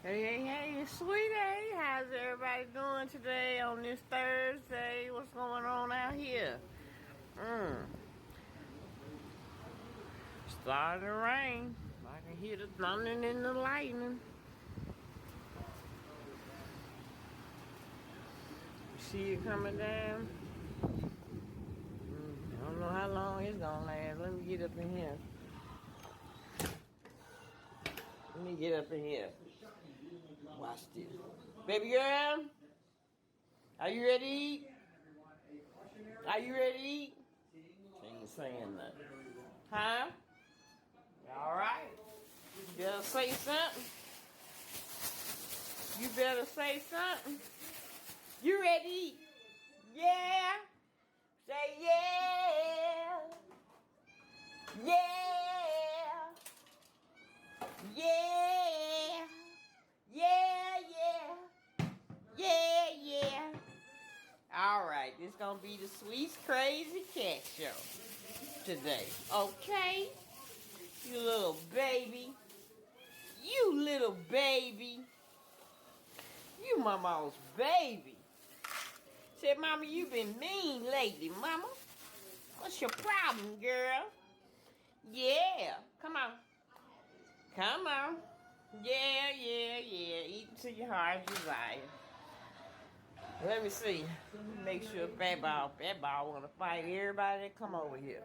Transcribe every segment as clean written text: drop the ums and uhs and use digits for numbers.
Hey, sweetie. How's everybody doing today on this Thursday? What's going on out here? Starting to rain. I can hear the thundering and the lightning. You see it coming down? I don't know how long it's gonna last. Let me get up in here. Watch this. Baby girl, are you ready to eat? Are you ready to eat? She ain't saying nothing. Huh? All right. You better say something. You better say something. You ready to eat? Yeah. Say yeah. Yeah. Yeah. Yeah. Yeah. All right. This gonna be the Sweet Crazy Cat Show today. Okay? You little baby. You little baby. You mama's baby. Said, Mama, you been mean lately, Mama. What's your problem, girl? Yeah. Come on. Come on. Yeah. Eat until your heart's desire. Let me see. Let me make sure Fat Ball wanna fight everybody that come over here.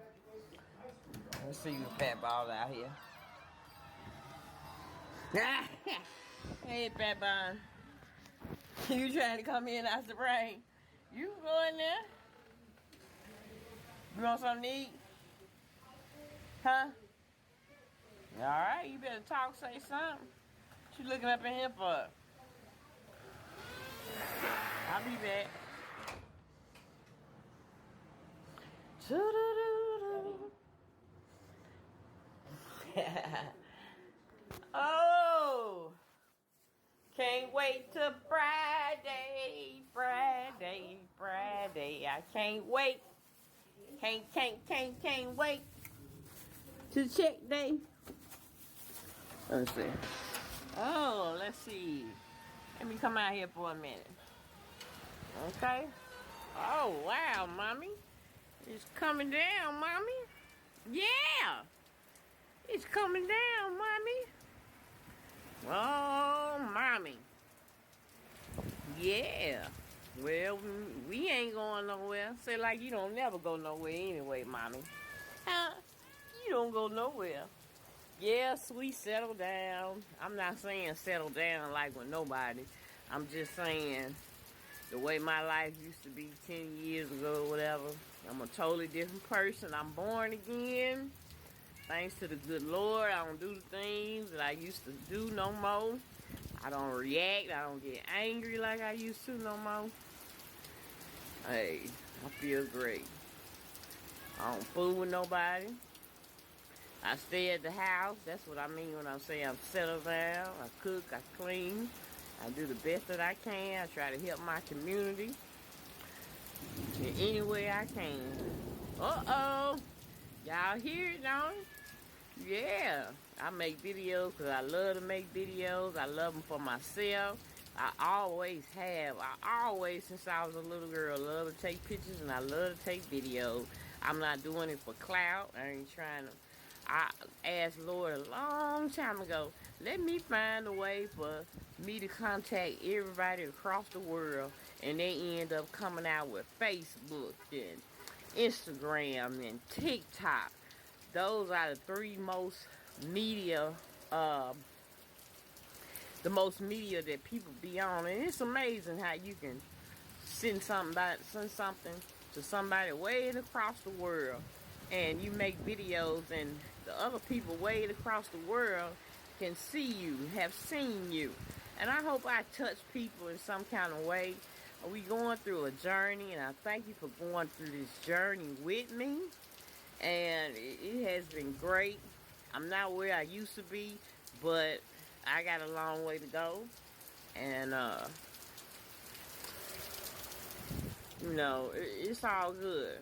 Let me see the Fat Ball out here. Hey, Fat Ball. You trying to come in out the rain? You go in there. You want something to eat? Huh? Alright, you better talk, say something. What you looking up in here for? I'll be back. Oh! Can't wait till Friday. I can't wait. Can't wait to check day. Let's see. Oh, let's see. Let me come out here for a minute. Okay. Oh, wow, Mommy. It's coming down, Mommy. Yeah. It's coming down, Mommy. Oh, Mommy. Yeah. Well, we ain't going nowhere. Say like you don't never go nowhere anyway, Mommy. Huh? You don't go nowhere. Yeah, sweet, settle down. I'm not saying settle down like with nobody. I'm just saying the way my life used to be 10 years ago or whatever. I'm a totally different person. I'm born again. Thanks to the good Lord, I don't do the things that I used to do no more. I don't react. I don't get angry like I used to no more. Hey, I feel great. I don't fool with nobody. I stay at the house. That's what I mean when I say I'm settled down. I cook, I clean. I do the best that I can. I try to help my community in any way I can. Uh-oh. Y'all hear it, don't you? Yeah. I make videos because I love to make videos. I love them for myself. I always have. I always, since I was a little girl, love to take pictures and I love to take videos. I'm not doing it for clout. I ain't trying to. I asked Lord a long time ago, let me find a way for me to contact everybody across the world, and they end up coming out with Facebook and Instagram and TikTok. Those are the three most media, the most media that people be on, and it's amazing how you can send something to somebody way across the world, and you make videos, and the other people way across the world can see you, have seen you. And I hope I touch people in some kind of way. We going through a journey, and I thank you for going through this journey with me. And it has been great. I'm not where I used to be, but I got a long way to go. And you know, it's all good.